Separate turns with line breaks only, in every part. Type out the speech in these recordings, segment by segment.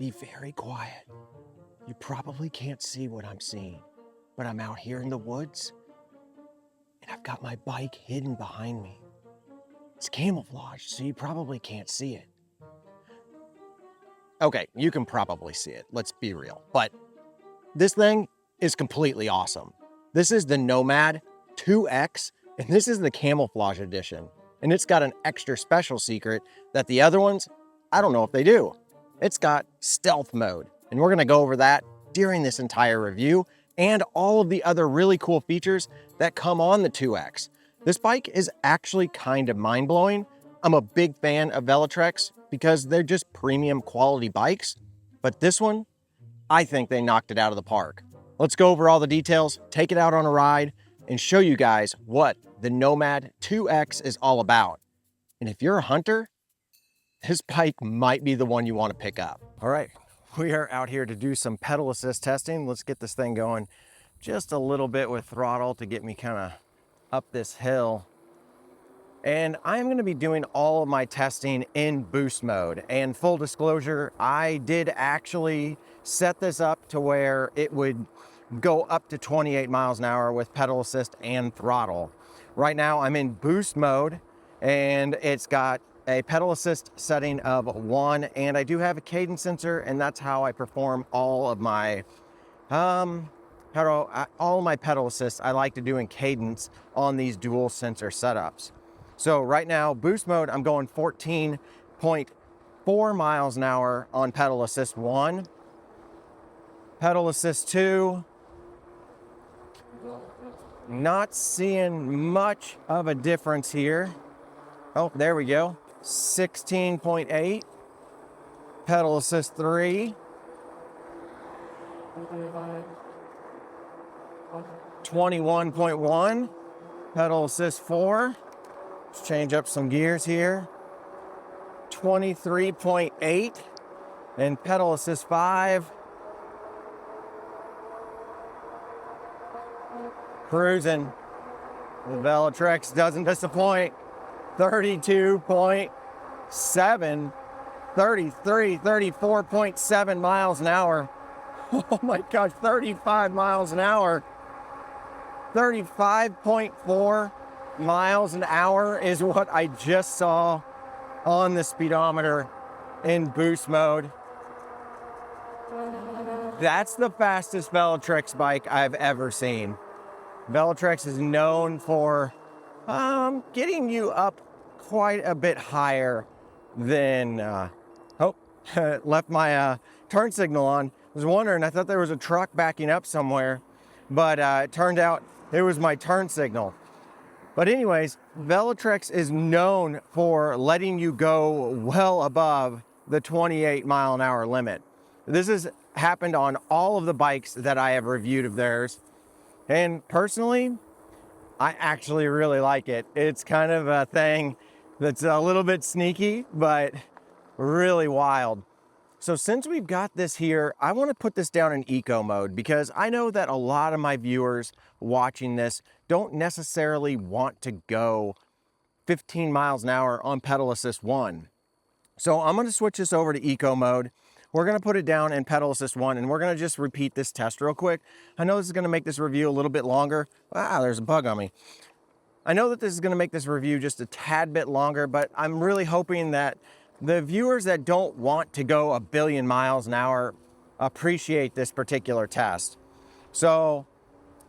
be very quiet. You probably can't see what I'm seeing, but I'm out here in the woods and I've got my bike hidden behind me. It's camouflaged, so you probably can't see it. Okay, you can probably see it, let's be real. But this thing is completely awesome. This is the Nomad 2X, and this is the camouflage edition. And it's got an extra special secret that the other ones, I don't know if they do. It's got stealth mode, and we're gonna go over that during this entire review and all of the other really cool features that come on the 2X. This bike is actually kind of mind-blowing. I'm a big fan of Velotrics because they're just premium quality bikes, but this one, I think they knocked it out of the park. Let's go over all the details, take it out on a ride, and show you guys what the Nomad 2X is all about. And if you're a hunter, this bike might be the one you want to pick up. All right, we are out here to do some pedal assist testing. Let's get this thing going just a little bit with throttle to get me kind of up this hill. And I'm going to be doing all of my testing in boost mode. And full disclosure, I did actually set this up to where it would go up to 28 miles an hour with pedal assist and throttle. Right now I'm in boost mode and it's got a pedal assist setting of 1, and I do have a cadence sensor, and that's how I perform all of my pedal assists. I like to do in cadence on these dual sensor setups. So right now, boost mode, I'm going 14.4 miles an hour on pedal assist 1. Pedal assist 2, not seeing much of a difference here. Oh, there we go. 16.8. Pedal assist 3. 21.1. Pedal assist 4. Let's change up some gears here. 23.8. And pedal assist 5. Cruising. The Velotric doesn't disappoint. 32.7, 33, 34.7 miles an hour. Oh my gosh, 35 miles an hour. 35.4 miles an hour is what I just saw on the speedometer in boost mode. That's the fastest Velotric bike I've ever seen. Velotric is known for getting you up quite a bit higher than, left my turn signal on. I was wondering, I thought there was a truck backing up somewhere, but it turned out it was my turn signal. But anyways, Velotric is known for letting you go well above the 28 mile an hour limit. This has happened on all of the bikes that I have reviewed of theirs. And personally, I actually really like it. It's kind of a thing that's a little bit sneaky, but really wild. So since we've got this here, I want to put this down in eco mode because I know that a lot of my viewers watching this don't necessarily want to go 15 miles an hour on pedal assist 1. So I'm going to switch this over to eco mode. We're going to put it down in pedal assist 1, and we're going to just repeat this test real quick. I know this is going to make this review a little bit longer. Wow, there's a bug on me. I know that this is going to make this review just a tad bit longer, but I'm really hoping that the viewers that don't want to go a billion miles an hour appreciate this particular test. So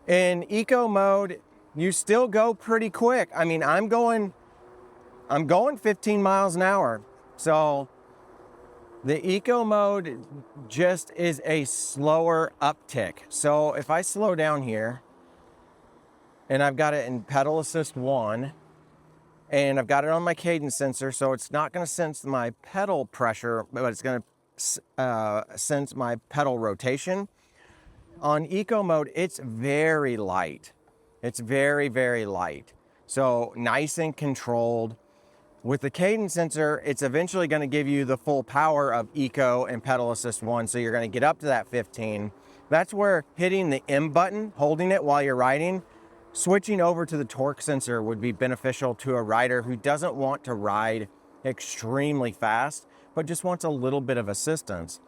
in eco mode, you still go pretty quick. I mean, I'm going 15 miles an hour. So the eco mode just is a slower uptick. So if I slow down here and I've got it in pedal assist 1 and I've got it on my cadence sensor, so it's not going to sense my pedal pressure, but it's going to sense my pedal rotation. On eco mode, it's very light. It's very, very light. So nice and controlled. With the cadence sensor, it's eventually going to give you the full power of eco and pedal assist 1, so you're going to get up to that 15. That's where hitting the M button, holding it while you're riding, switching over to the torque sensor would be beneficial to a rider who doesn't want to ride extremely fast, but just wants a little bit of assistance.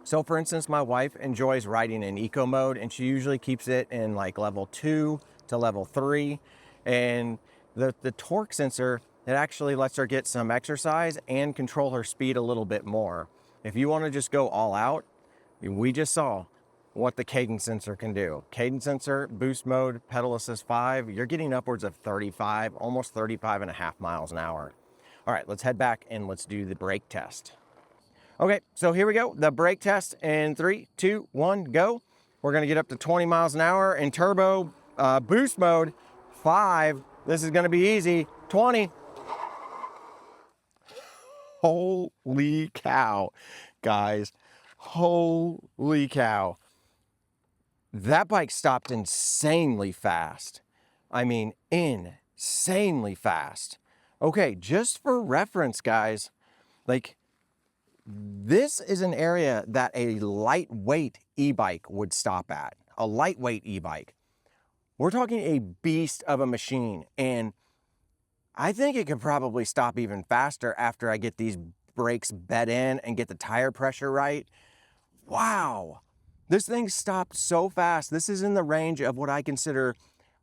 So for instance, my wife enjoys riding in eco mode, and she usually keeps it in like level 2 to level 3. And the torque sensor, it actually lets her get some exercise and control her speed a little bit more. If you want to just go all out, we just saw what the cadence sensor can do. Cadence sensor, boost mode, pedal assist 5, you're getting upwards of 35, almost 35.5 miles an hour. All right, let's head back and let's do the brake test. Okay, so here we go. The brake test in 3, 2, 1, go. We're gonna get up to 20 miles an hour in turbo boost mode. 5, this is gonna be easy. 20. Holy cow, guys. Holy cow. That bike stopped insanely fast. I mean, insanely fast. Okay, just for reference, guys, like, this is an area that a lightweight e-bike would stop at. A lightweight e-bike. We're talking a beast of a machine, and I think it could probably stop even faster after I get these brakes bed in and get the tire pressure right. Wow, this thing stopped so fast. This is in the range of what I consider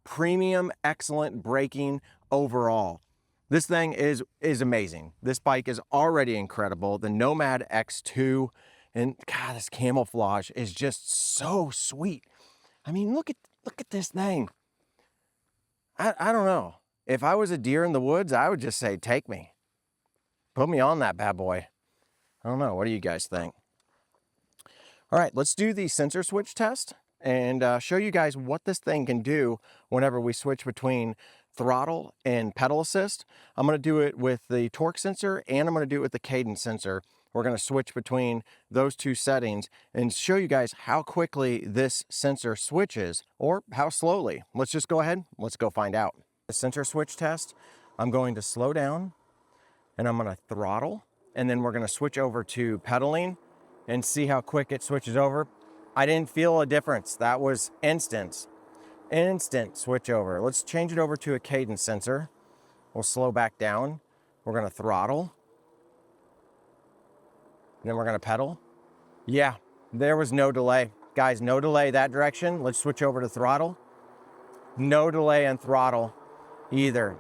premium, excellent braking overall. This thing is amazing. This bike is already incredible. The Nomad X2, and God, this camouflage is just so sweet. I mean, look at this thing. I don't know. If I was a deer in the woods, I would just say, take me. Put me on that bad boy. I don't know. What do you guys think? All right, let's do the sensor switch test and show you guys what this thing can do whenever we switch between throttle and pedal assist. I'm going to do it with the torque sensor, and I'm going to do it with the cadence sensor. We're going to switch between those two settings and show you guys how quickly this sensor switches, or how slowly. Let's just go ahead. Let's go find out. The sensor switch test, I'm going to slow down and I'm going to throttle, and then we're going to switch over to pedaling and see how quick it switches over. I didn't feel a difference. That was instant switch over. Let's change it over to a cadence sensor. We'll slow back down. We're gonna throttle. And then we're gonna pedal. Yeah, there was no delay. Guys, no delay that direction. Let's switch over to throttle. No delay in throttle either.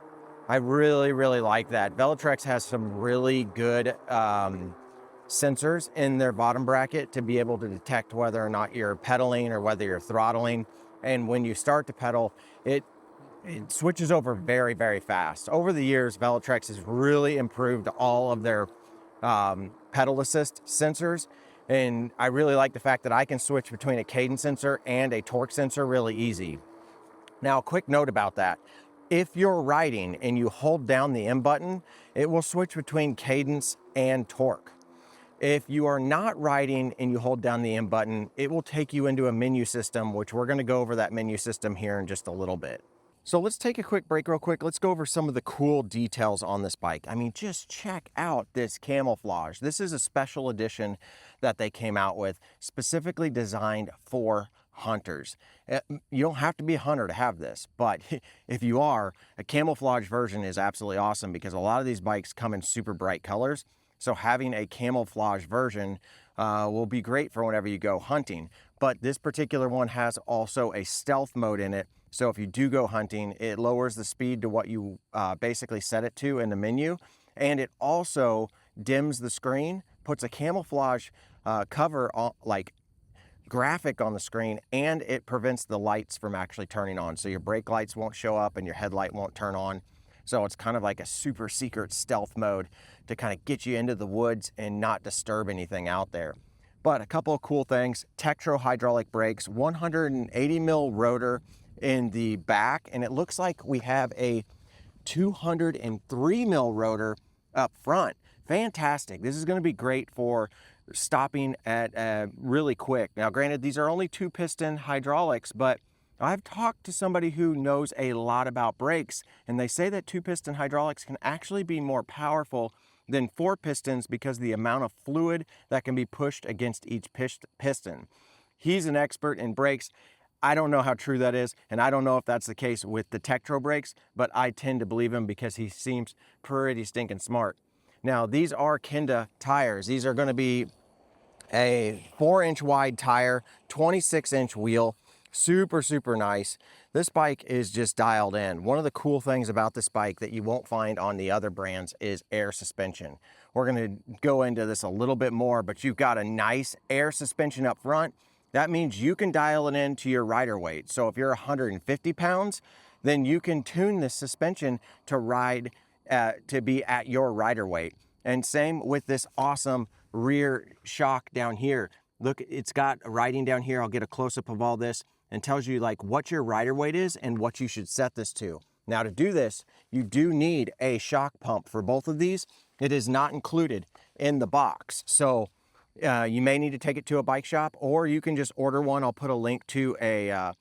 I really, really like that. Velotric has some really good sensors in their bottom bracket to be able to detect whether or not you're pedaling or whether you're throttling. And when you start to pedal, it switches over very, very fast. Over the years, Velotric has really improved all of their pedal assist sensors. And I really like the fact that I can switch between a cadence sensor and a torque sensor really easy. Now, a quick note about that. If you're riding and you hold down the M button, it will switch between cadence and torque. If you are not riding and you hold down the M button, it will take you into a menu system, which we're going to go over that menu system here in just a little bit. So let's take a quick break real quick. Let's go over some of the cool details on this bike. I mean, just check out this camouflage. This is a special edition that they came out with, specifically designed for hunters. You don't have to be a hunter to have this, but if you are, a camouflage version is absolutely awesome because a lot of these bikes come in super bright colors. So having a camouflage version will be great for whenever you go hunting. But this particular one has also a stealth mode in it. So if you do go hunting, it lowers the speed to what you basically set it to in the menu. And it also dims the screen, puts a camouflage cover on, like graphic on the screen, and it prevents the lights from actually turning on. So your brake lights won't show up and your headlight won't turn on. So it's kind of like a super secret stealth mode to kind of get you into the woods and not disturb anything out there. But a couple of cool things: Tektro hydraulic brakes, 180 mil rotor in the back, and it looks like we have a 203 mil rotor up front. Fantastic. This is going to be great for stopping at really quick. Now, granted, these are only 2-piston hydraulics, but I've talked to somebody who knows a lot about brakes, and they say that 2-piston hydraulics can actually be more powerful than 4 pistons because of the amount of fluid that can be pushed against each piston. He's an expert in brakes. I don't know how true that is, and I don't know if that's the case with the Tektro brakes, but I tend to believe him because he seems pretty stinking smart. Now, these are Kenda tires. These are going to be a 4-inch wide tire, 26-inch wheel, super, super nice. This bike is just dialed in. One of the cool things about this bike that you won't find on the other brands is air suspension. We're gonna go into this a little bit more, but you've got a nice air suspension up front. That means you can dial it in to your rider weight. So if you're 150 pounds, then you can tune this suspension to ride, to be at your rider weight. And same with this awesome rear shock down here. Look, it's got writing down here. I'll get a close-up of all this, and tells you like what your rider weight is and what you should set this to. Now to do this, you do need a shock pump for both of these. It is not included in the box. So you may need to take it to a bike shop, or you can just order one. I'll put a link to a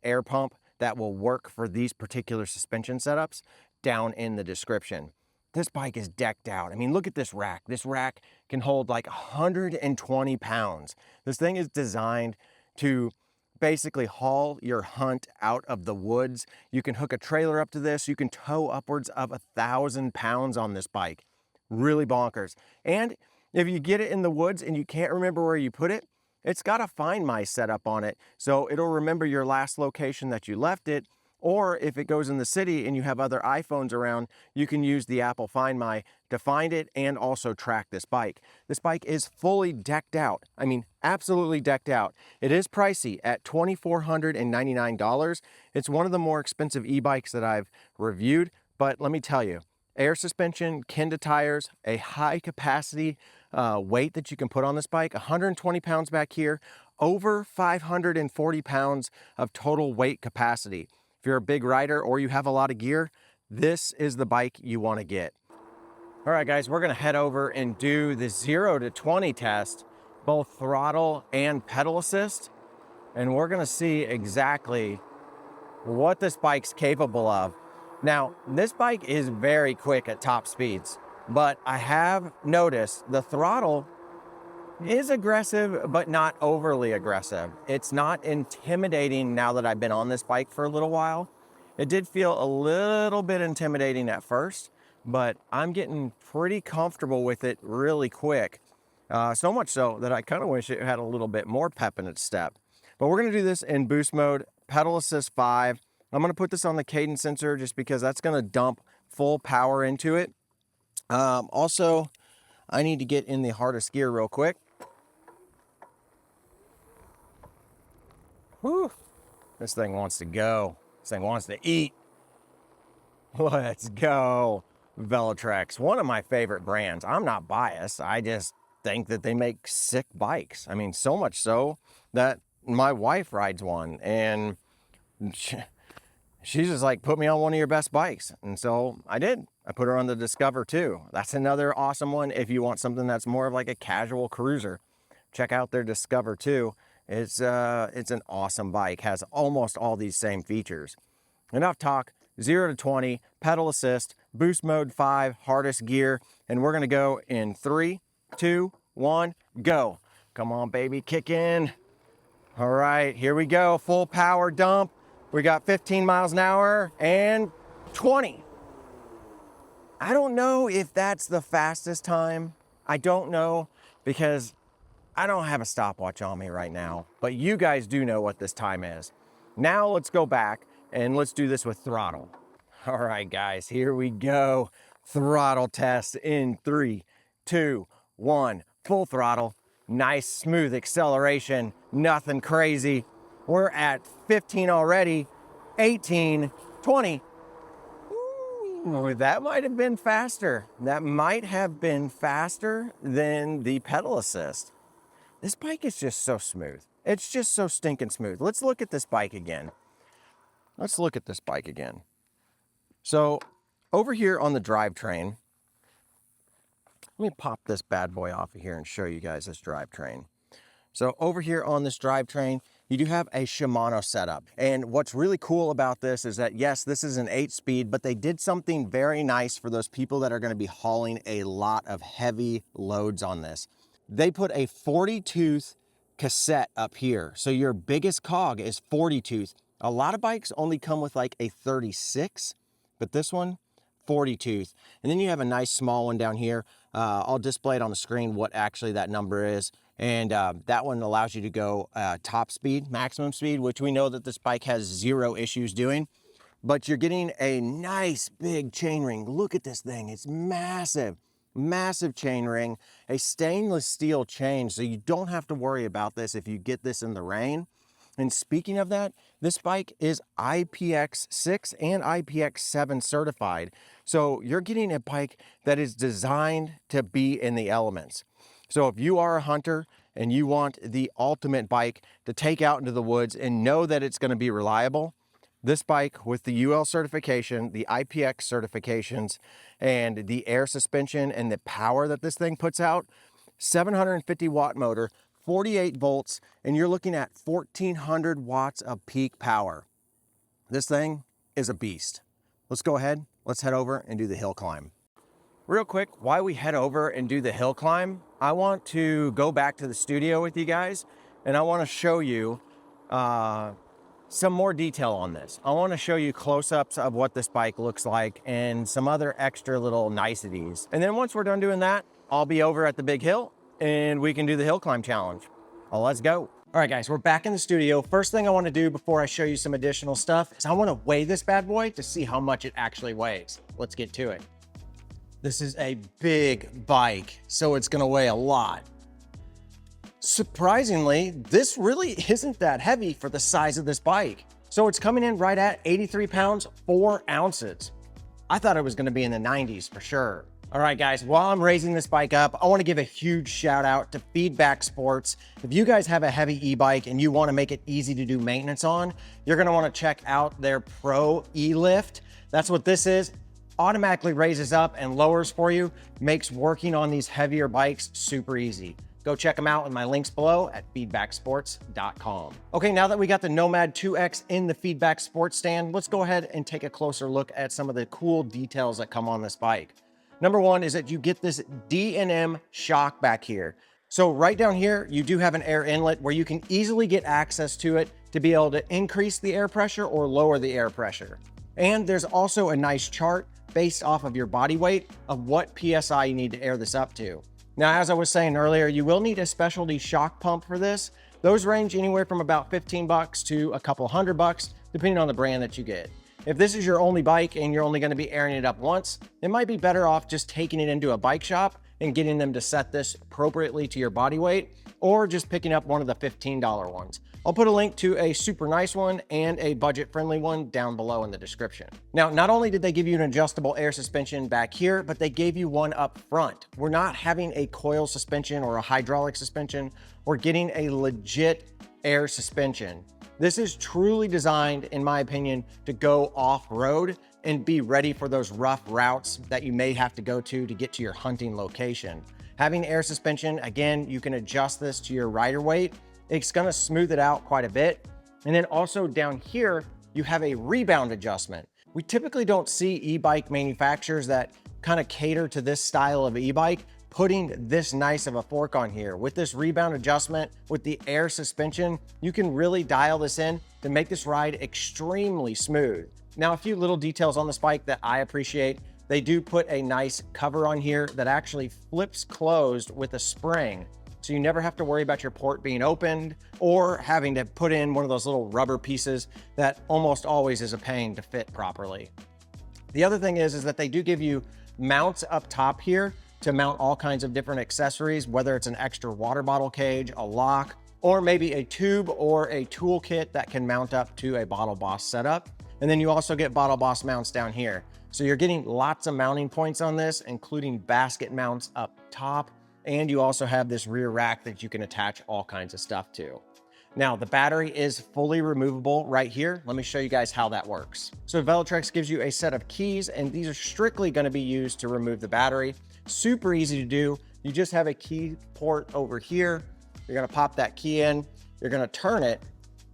air pump that will work for these particular suspension setups down in the description. This bike is decked out. I mean, look at this rack. This rack can hold like 120 pounds. This thing is designed to basically haul your hunt out of the woods. You can hook a trailer up to this. You can tow upwards of 1,000 pounds on this bike. Really bonkers. And if you get it in the woods and you can't remember where you put it, it's got a Find My setup on it. So it'll remember your last location that you left it. Or if it goes in the city and you have other iPhones around, you can use the Apple Find My to find it and also track this bike. This bike is fully decked out. I mean, absolutely decked out. It is pricey at $2,499. It's one of the more expensive e-bikes that I've reviewed, but let me tell you, air suspension, Kenda tires, a high capacity weight that you can put on this bike, 120 pounds back here, over 540 pounds of total weight capacity. If you're a big rider or you have a lot of gear, this is the bike you want to get. All right, guys, we're going to head over and do the 0 to 20 test, both throttle and pedal assist. And we're going to see exactly what this bike's capable of. Now, this bike is very quick at top speeds, but I have noticed the throttle is aggressive, but not overly aggressive. It's not intimidating now that I've been on this bike for a little while. It did feel a little bit intimidating at first, but I'm getting pretty comfortable with it really quick. So much so that I kind of wish it had a little bit more pep in its step. But we're gonna do this in boost mode, pedal assist 5. I'm gonna put this on the cadence sensor just because that's gonna dump full power into it. Also, I need to get in the hardest gear real quick. Whew. This thing wants to go. This thing wants to eat. Let's go. Velotric, one of my favorite brands. I'm not biased. I just think that they make sick bikes. I mean, so much so that my wife rides one, and she's just like, put me on one of your best bikes. And so I did. I put her on the Discover 2. That's another awesome one if you want something that's more of like a casual cruiser. Check out their Discover 2. It's an awesome bike, has almost all these same features. Enough talk, 0 to 20, pedal assist, boost mode 5, hardest gear, and we're gonna go in 3, 2, 1, go. Come on, baby, kick in. All right, here we go, full power dump. We got 15 miles an hour and 20. I don't know if that's the fastest time. I don't know, because I don't have a stopwatch on me right now, but you guys do know what this time is. Now let's go back and let's do this with throttle. All right, guys, here we go. Throttle test in 3, 2, 1, full throttle. Nice smooth acceleration, nothing crazy. We're at 15 already, 18, 20. Ooh, that might have been faster. That might have been faster than the pedal assist. This bike is just so smooth. It's just so stinking smooth. Let's look at this bike again. Let's look at this bike again. So over here on the drivetrain, let me pop this bad boy off of here and show you guys this drivetrain. So over here on this drivetrain, you do have a Shimano setup. And what's really cool about this is that, yes, this is an 8-speed, but they did something very nice for those people that are gonna be hauling a lot of heavy loads on this. They put a 40-tooth cassette up here. So your biggest cog is 40-tooth. A lot of bikes only come with like a 36, but this one, 40-tooth. And then you have a nice small one down here. I'll display it on the screen what actually that number is. And that one allows you to go top speed, maximum speed, which we know that this bike has zero issues doing. But you're getting a nice big chain ring. Look at this thing, it's massive, massive chain ring, a stainless steel chain, so you don't have to worry about this if you get this in the rain. And speaking of that, this bike is IPX6 and IPX7 certified. So you're getting a bike that is designed to be in the elements. So if you are a hunter and you want the ultimate bike to take out into the woods and know that it's going to be reliable, this bike with the UL certification, the IPX certifications, and the air suspension and the power that this thing puts out, 750 watt motor, 48 volts, and you're looking at 1400 watts of peak power. This thing is a beast. Let's go ahead, let's head over and do the hill climb. Real quick, while we head over and do the hill climb, I want to go back to the studio with you guys, and I want to show you some more detail on this. I want to show you close-ups of what this bike looks like and some other extra little niceties. And then once we're done doing that, I'll be over at the big hill and we can do the hill climb challenge. Well, let's go. All right, guys, we're back in the studio. First thing I want to do before I show you some additional stuff is I want to weigh this bad boy to see how much it actually weighs. Let's get to it. This is a big bike, so it's going to weigh a lot. Surprisingly, this really isn't that heavy for the size of this bike. So it's coming in right at 83 pounds, 4 ounces. I thought it was gonna be in the 90s for sure. All right, guys, while I'm raising this bike up, I wanna give a huge shout out to Feedback Sports. If you guys have a heavy e-bike and you wanna make it easy to do maintenance on, you're gonna wanna check out their Pro E-Lift. That's what this is. Automatically raises up and lowers for you, makes working on these heavier bikes super easy. Go check them out in my links below at feedbacksports.com. Okay, now that we got the Nomad 2X in the Feedback Sports stand, let's go ahead and take a closer look at some of the cool details that come on this bike. Number one is that you get this D&M shock back here. So right down here, you do have an air inlet where you can easily get access to it to be able to increase the air pressure or lower the air pressure. And there's also a nice chart based off of your body weight of what PSI you need to air this up to. Now, as I was saying earlier, you will need a specialty shock pump for this. Those range anywhere from about 15 bucks to a couple $100, depending on the brand that you get. If this is your only bike and you're only going to be airing it up once, it might be better off just taking it into a bike shop and getting them to set this appropriately to your body weight, or just picking up one of the $15 ones. I'll put a link to a super nice one and a budget-friendly one down below in the description. Now, not only did they give you an adjustable air suspension back here, but they gave you one up front. We're not having a coil suspension or a hydraulic suspension. We're getting a legit air suspension. This is truly designed, in my opinion, to go off-road and be ready for those rough routes that you may have to go to get to your hunting location. Having air suspension, again, you can adjust this to your rider weight. It's gonna smooth it out quite a bit. And then also down here, you have a rebound adjustment. We typically don't see e-bike manufacturers that kind of cater to this style of e-bike putting this nice of a fork on here. With this rebound adjustment, with the air suspension, you can really dial this in to make this ride extremely smooth. Now, a few little details on this bike that I appreciate. They do put a nice cover on here that actually flips closed with a spring. So you never have to worry about your port being opened or having to put in one of those little rubber pieces that almost always is a pain to fit properly. The other thing is that they do give you mounts up top here to mount all kinds of different accessories, whether it's an extra water bottle cage, a lock, or maybe a tube or a toolkit that can mount up to a Bottle Boss setup. And then you also get Bottle Boss mounts down here. So you're getting lots of mounting points on this, including basket mounts up top. And you also have this rear rack that you can attach all kinds of stuff to. Now, the battery is fully removable right here. Let me show you guys how that works. So Velotric gives you a set of keys, and these are strictly going to be used to remove the battery. Super easy to do. You just have a key port over here. You're going to pop that key in. You're going to turn it,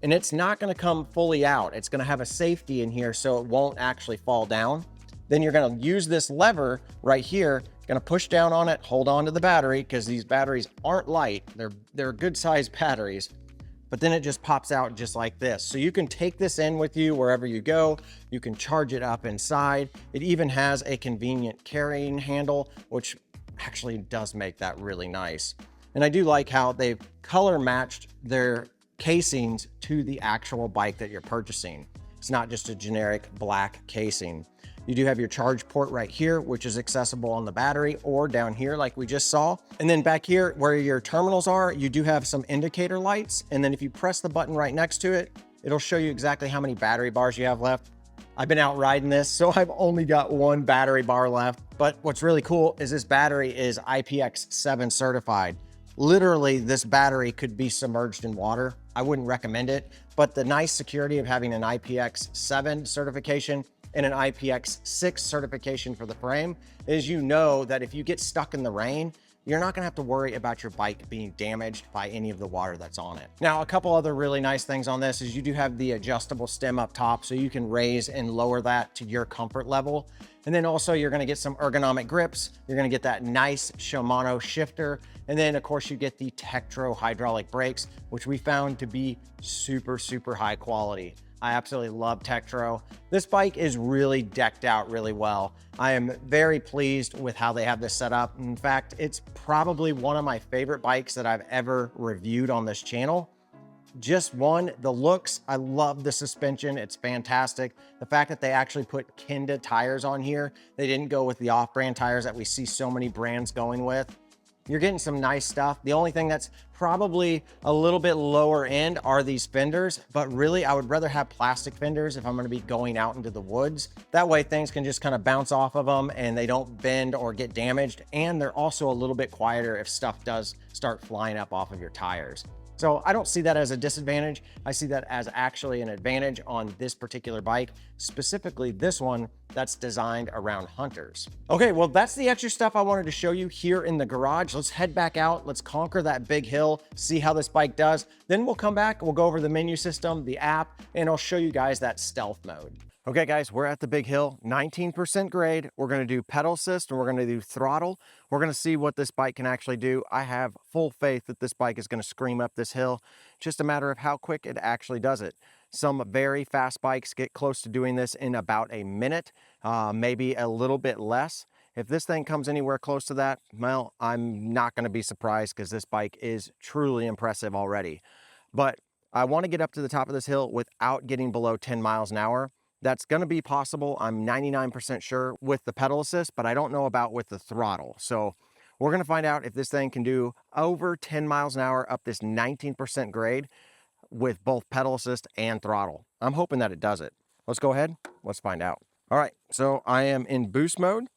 and it's not going to come fully out. It's going to have a safety in here so it won't actually fall down. Then you're going to use this lever right here. Going to push down on it, hold on to the battery, because these batteries aren't light. They're good sized batteries, but then it just pops out just like this. So you can take this in with you wherever you go. You can charge it up inside. It even has a convenient carrying handle, which actually does make that really nice. And I do like how they've color matched their casings to the actual bike that you're purchasing. It's not just a generic black casing. You do have your charge port right here, which is accessible on the battery, or down here like we just saw. And then back here where your terminals are, you do have some indicator lights. And then if you press the button right next to it, it'll show you exactly how many battery bars you have left. I've been out riding this, so I've only got 1 battery bar left. But what's really cool is this battery is IPX7 certified. Literally, this battery could be submerged in water. I wouldn't recommend it, but the nice security of having an IPX7 certification and an IPX6 certification for the frame is, you know, that if you get stuck in the rain, you're not gonna have to worry about your bike being damaged by any of the water that's on it. Now, a couple other really nice things on this is you do have the adjustable stem up top, so you can raise and lower that to your comfort level. And then also you're gonna get some ergonomic grips. You're gonna get that nice Shimano shifter. And then of course you get the Tektro hydraulic brakes, which we found to be super, super high quality. I absolutely love Tektro. This bike is really decked out really well. I am very pleased with how they have this set up. In fact, it's probably one of my favorite bikes that I've ever reviewed on this channel. Just one, the looks, I love the suspension, it's fantastic. The fact that they actually put Kenda tires on here, they didn't go with the off-brand tires that we see so many brands going with. You're getting some nice stuff. The only thing that's probably a little bit lower end are these fenders, but really I would rather have plastic fenders if I'm gonna be going out into the woods. That way things can just kind of bounce off of them and they don't bend or get damaged. And they're also a little bit quieter if stuff does start flying up off of your tires. So I don't see that as a disadvantage. I see that as actually an advantage on this particular bike, specifically this one that's designed around hunters. Okay, well, that's the extra stuff I wanted to show you here in the garage. Let's head back out. Let's conquer that big hill, see how this bike does. Then we'll come back, we'll go over the menu system, the app, and I'll show you guys that stealth mode. Okay guys, we're at the big hill, 19% grade. We're gonna do pedal assist and we're gonna do throttle. We're gonna see what this bike can actually do. I have full faith that this bike is gonna scream up this hill. Just a matter of how quick it actually does it. Some very fast bikes get close to doing this in about a minute, maybe a little bit less. If this thing comes anywhere close to that, well, I'm not gonna be surprised because this bike is truly impressive already. But I wanna get up to the top of this hill without getting below 10 miles an hour. That's gonna be possible, I'm 99% sure, with the pedal assist, but I don't know about with the throttle. So we're gonna find out if this thing can do over 10 miles an hour up this 19% grade with both pedal assist and throttle. I'm hoping that it does it. Let's go ahead, let's find out. All right, so I am in boost mode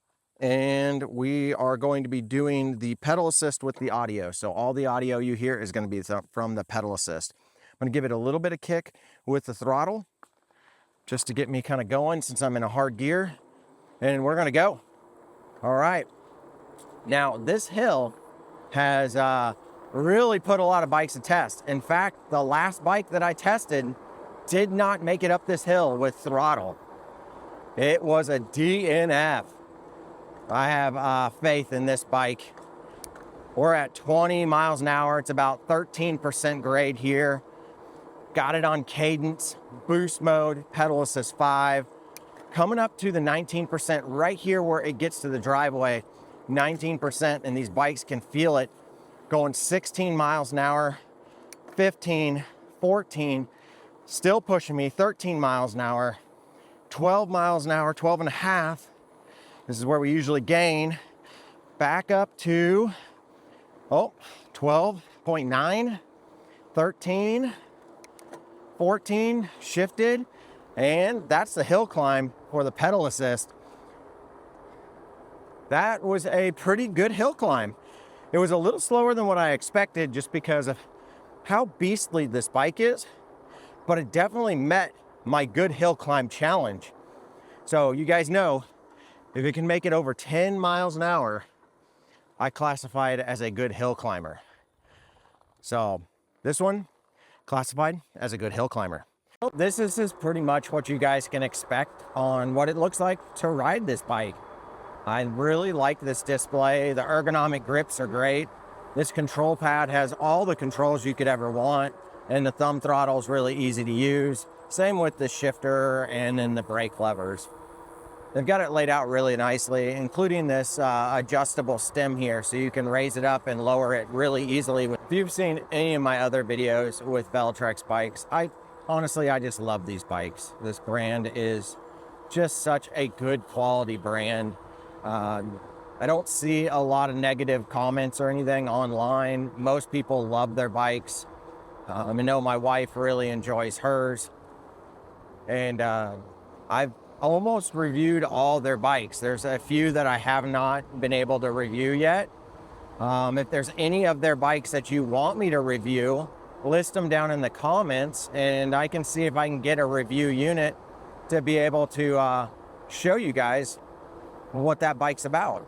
and we are going to be doing the pedal assist with the audio. So all the audio you hear is gonna be from the pedal assist. I'm gonna give it a little bit of kick with the throttle, just to get me kind of going since I'm in a hard gear, and we're gonna go. All right. Now this hill has really put a lot of bikes to test. In fact, the last bike that I tested did not make it up this hill with throttle. It was a DNF. I have faith in this bike. We're at 20 miles an hour. It's about 13% grade here. Got it on cadence, boost mode, pedal assist 5. Coming up to the 19% right here where it gets to the driveway, 19%, and these bikes can feel it. Going 16 miles an hour, 15, 14, still pushing me, 13 miles an hour, 12 miles an hour, 12 and a half. This is where we usually gain. Back up to, 12.9, 13, 14, shifted, and that's the hill climb for the pedal assist. That was a pretty good hill climb. It was a little slower than what I expected just because of how beastly this bike is, but it definitely met my good hill climb challenge. So you guys know, if it can make it over 10 miles an hour, I classify it as a good hill climber. So this one, classified as a good hill climber. This is pretty much what you guys can expect on what it looks like to ride this bike. I really like this display. The ergonomic grips are great. This control pad has all the controls you could ever want, and the thumb throttle is really easy to use. Same with the shifter and then the brake levers. They've got it laid out really nicely, including this adjustable stem here, so you can raise it up and lower it really easily. If you've seen any of my other videos with Velotric bikes, honestly, I just love these bikes. This brand is just such a good quality brand. I don't see a lot of negative comments or anything online. Most people love their bikes. I know my wife really enjoys hers. And I've almost reviewed all their bikes. There's a few that I have not been able to review yet. If there's any of their bikes that you want me to review, list them down in the comments and I can see if I can get a review unit to be able to show you guys what that bike's about.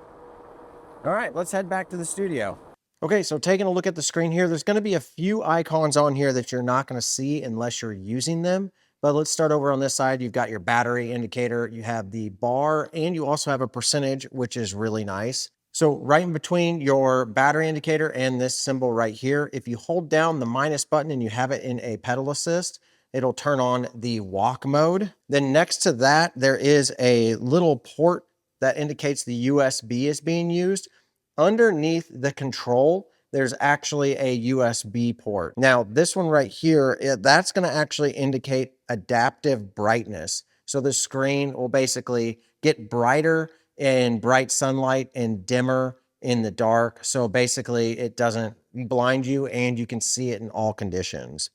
All right, let's head back to the studio. Okay, so taking a look at the screen here, there's going to be a few icons on here that you're not going to see unless you're using them. But let's start over on this side. You've got your battery indicator, you have the bar, and you also have a percentage, which is really nice. So right in between your battery indicator and this symbol right here, if you hold down the minus button and you have it in a pedal assist, it'll turn on the walk mode. Then next to that, there is a little port that indicates the USB is being used. Underneath the control, there's actually a USB port. Now, this one right here, that's going to actually indicate adaptive brightness. So the screen will basically get brighter in bright sunlight and dimmer in the dark. So basically, it doesn't blind you and you can see it in all conditions.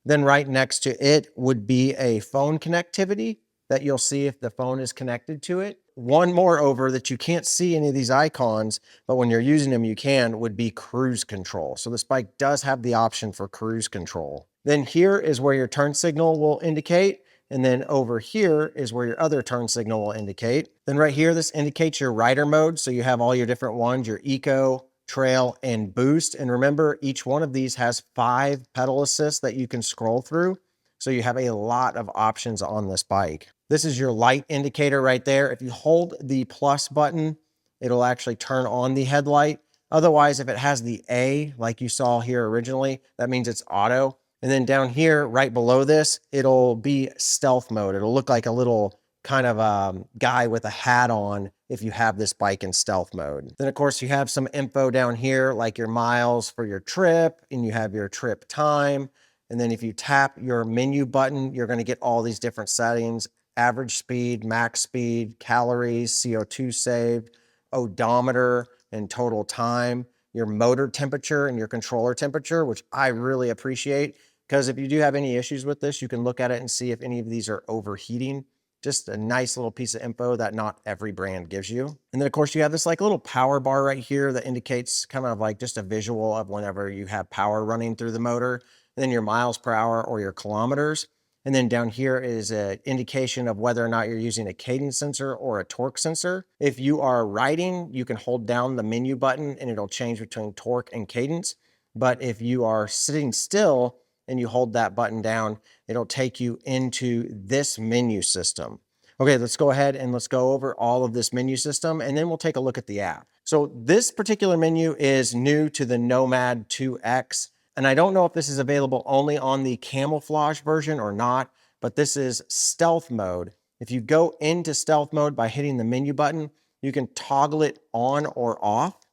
Then right next to it would be a phone connectivity that you'll see if the phone is connected to it. One moreover that you can't see any of these icons, but when you're using them, you can, would be cruise control. So this bike does have the option for cruise control. Then here is where your turn signal will indicate. And then over here is where your other turn signal will indicate. Then right here, this indicates your rider mode. So you have all your different ones, your eco, trail, and boost. And remember, each one of these has 5 pedal assists that you can scroll through. So you have a lot of options on this bike. This is your light indicator right there. If you hold the plus button, it'll actually turn on the headlight. Otherwise, if it has the A, like you saw here originally, that means it's auto. And then down here, right below this, it'll be stealth mode. It'll look like a little kind of guy with a hat on if you have this bike in stealth mode. Then of course you have some info down here, like your miles for your trip, and you have your trip time. And then if you tap your menu button, you're going to get all these different settings: average speed, max speed, calories, CO2 saved, odometer, and total time, your motor temperature and your controller temperature, which I really appreciate, because if you do have any issues with this, you can look at it and see if any of these are overheating. Just a nice little piece of info that not every brand gives you. And then of course you have this like little power bar right here that indicates kind of like just a visual of whenever you have power running through the motor. And then your miles per hour or your kilometers. And then down here is an indication of whether or not you're using a cadence sensor or a torque sensor. If you are riding, you can hold down the menu button and it'll change between torque and cadence. But if you are sitting still and you hold that button down, it'll take you into this menu system. Okay, let's go ahead and let's go over all of this menu system and then we'll take a look at the app. So this particular menu is new to the Nomad 2X. And I don't know if this is available only on the camouflage version or not, but this is stealth mode. If you go into stealth mode by hitting the menu button, you can toggle it on or off.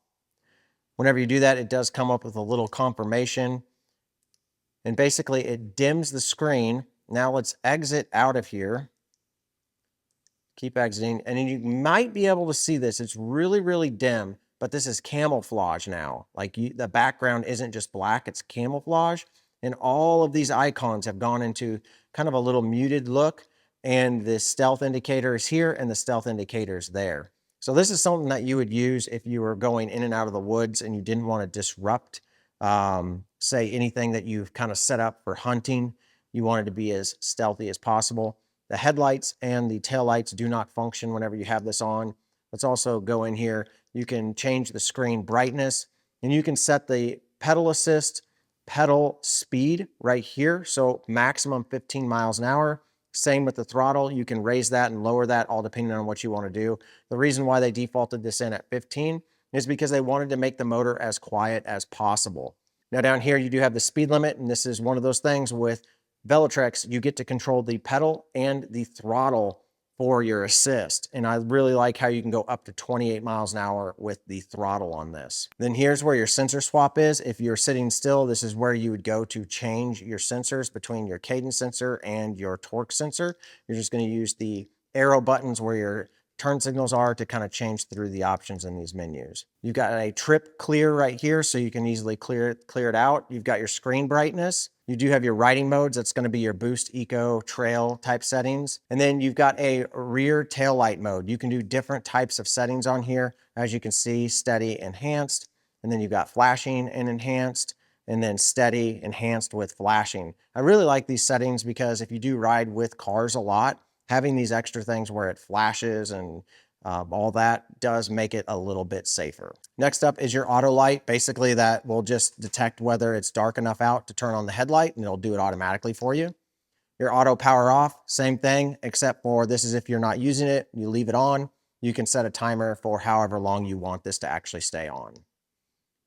Whenever you do that, it does come up with a little confirmation. And basically it dims the screen. Now let's exit out of here. Keep exiting. And then you might be able to see this. It's really, really dim. But this is camouflage now. Like the background isn't just black, it's camouflage. And all of these icons have gone into kind of a little muted look. And the stealth indicator is here and the stealth indicator is there. So this is something that you would use if you were going in and out of the woods and you didn't want to disrupt, say, anything that you've kind of set up for hunting. You wanted to be as stealthy as possible. The headlights and the taillights do not function whenever you have this on. Let's also go in here. You can change the screen brightness and you can set the pedal assist, pedal speed right here. So maximum 15 miles an hour. Same with the throttle. You can raise that and lower that all depending on what you want to do. The reason why they defaulted this in at 15 is because they wanted to make the motor as quiet as possible. Now down here, you do have the speed limit. And this is one of those things with Velotric, you get to control the pedal and the throttle for your assist. And I really like how you can go up to 28 miles an hour with the throttle on this. Then here's where your sensor swap is. If you're sitting still, this is where you would go to change your sensors between your cadence sensor and your torque sensor. You're just going to use the arrow buttons where your turn signals are to kind of change through the options in these menus. You've got a trip clear right here, so you can easily clear it out. You've got your screen brightness. You do have your riding modes. That's going to be your boost, eco, trail type settings. And then you've got a rear tail light mode. You can do different types of settings on here. As you can see, steady, enhanced. And then you've got flashing and enhanced, and then steady, enhanced with flashing. I really like these settings because if you do ride with cars a lot, having these extra things where it flashes and all that does make it a little bit safer. Next up is your auto light. Basically that will just detect whether it's dark enough out to turn on the headlight, and it'll do it automatically for you. Your auto power off, same thing, except for this is if you're not using it, you leave it on. You can set a timer for however long you want this to actually stay on.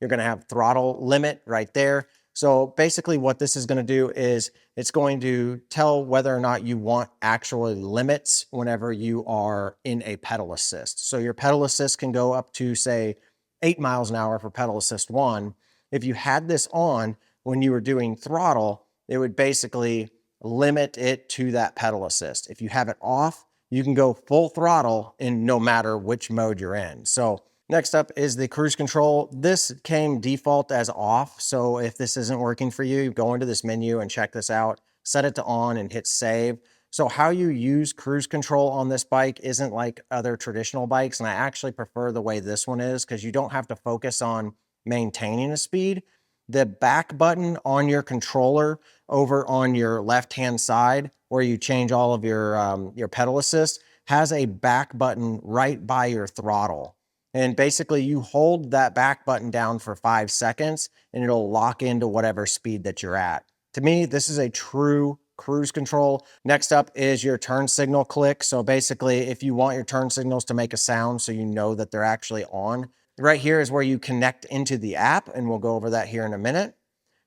You're going to have throttle limit right there. So basically what this is going to do is it's going to tell whether or not you want actual limits whenever you are in a pedal assist. So your pedal assist can go up to, say, 8 miles an hour for pedal assist 1. If you had this on when you were doing throttle, it would basically limit it to that pedal assist. If you have it off, you can go full throttle in no matter which mode you're in. So next up is the cruise control. This came default as off, so if this isn't working for you, go into this menu and check this out, set it to on and hit save. So how you use cruise control on this bike isn't like other traditional bikes, and I actually prefer the way this one is because you don't have to focus on maintaining a speed. The back button on your controller over on your left-hand side where you change all of your pedal assist has a back button right by your throttle. And basically you hold that back button down for 5 seconds and it'll lock into whatever speed that you're at. To me, this is a true cruise control. Next up is your turn signal click. So basically if you want your turn signals to make a sound so you know that they're actually on, right here is where you connect into the app, and we'll go over that here in a minute.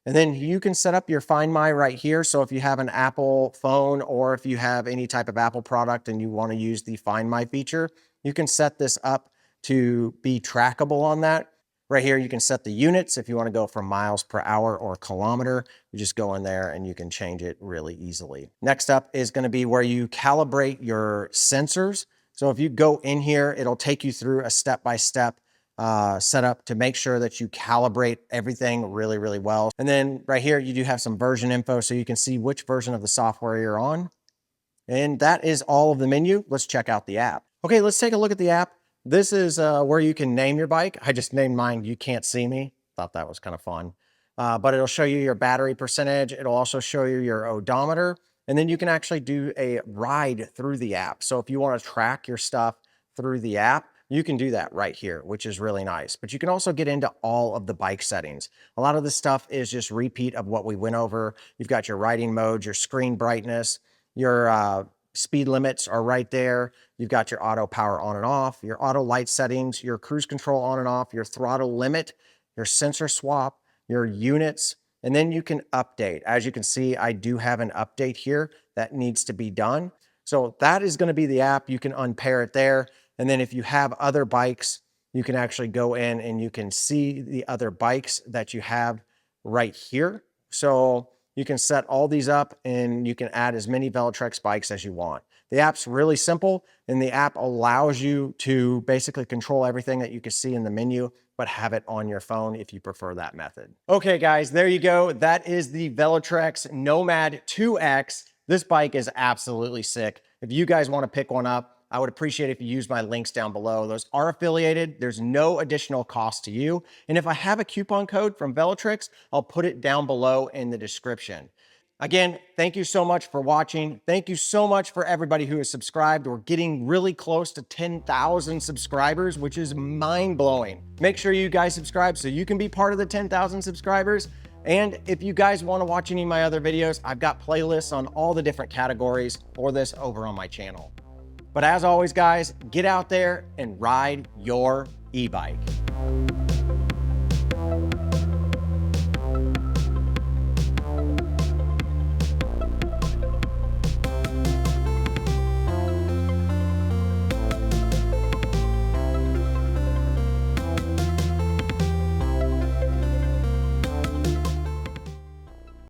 And then you can set up your Find My right here. So if you have an Apple phone or if you have any type of Apple product and you want to use the Find My feature, you can set this up to be trackable on that. Right here, you can set the units if you want to go from miles per hour or kilometer. You just go in there and you can change it really easily. Next up is going to be where you calibrate your sensors. So if you go in here, it'll take you through a step-by-step setup to make sure that you calibrate everything really, really well. And then right here, you do have some version info so you can see which version of the software you're on. And that is all of the menu. Let's check out the app. Okay, let's take a look at the app. This is where you can name your bike. I just named mine You Can't See Me. Thought that was kind of fun. But it'll show you your battery percentage. It'll also show you your odometer. And then you can actually do a ride through the app. So if you want to track your stuff through the app, you can do that right here, which is really nice. But you can also get into all of the bike settings. A lot of this stuff is just repeat of what we went over. You've got your riding modes, your screen brightness, your speed limits are right there. You've got your auto power on and off, your auto light settings, your cruise control on and off, your throttle limit, your sensor swap, your units, and then you can update. As you can see, I do have an update here that needs to be done. So that is going to be the app. You can unpair it there. And then if you have other bikes, you can actually go in and you can see the other bikes that you have right here. So you can set all these up and you can add as many Velotric bikes as you want. The app's really simple, and the app allows you to basically control everything that you can see in the menu, but have it on your phone if you prefer that method. Okay, guys, there you go. That is the Velotric Nomad 2X. This bike is absolutely sick. If you guys want to pick one up, I would appreciate if you use my links down below. Those are affiliated. There's no additional cost to you. And if I have a coupon code from Velotric, I'll put it down below in the description. Again, thank you so much for watching. Thank you so much for everybody who has subscribed. We're getting really close to 10,000 subscribers, which is mind-blowing. Make sure you guys subscribe so you can be part of the 10,000 subscribers. And if you guys want to watch any of my other videos, I've got playlists on all the different categories for this over on my channel. But as always, guys, get out there and ride your e-bike.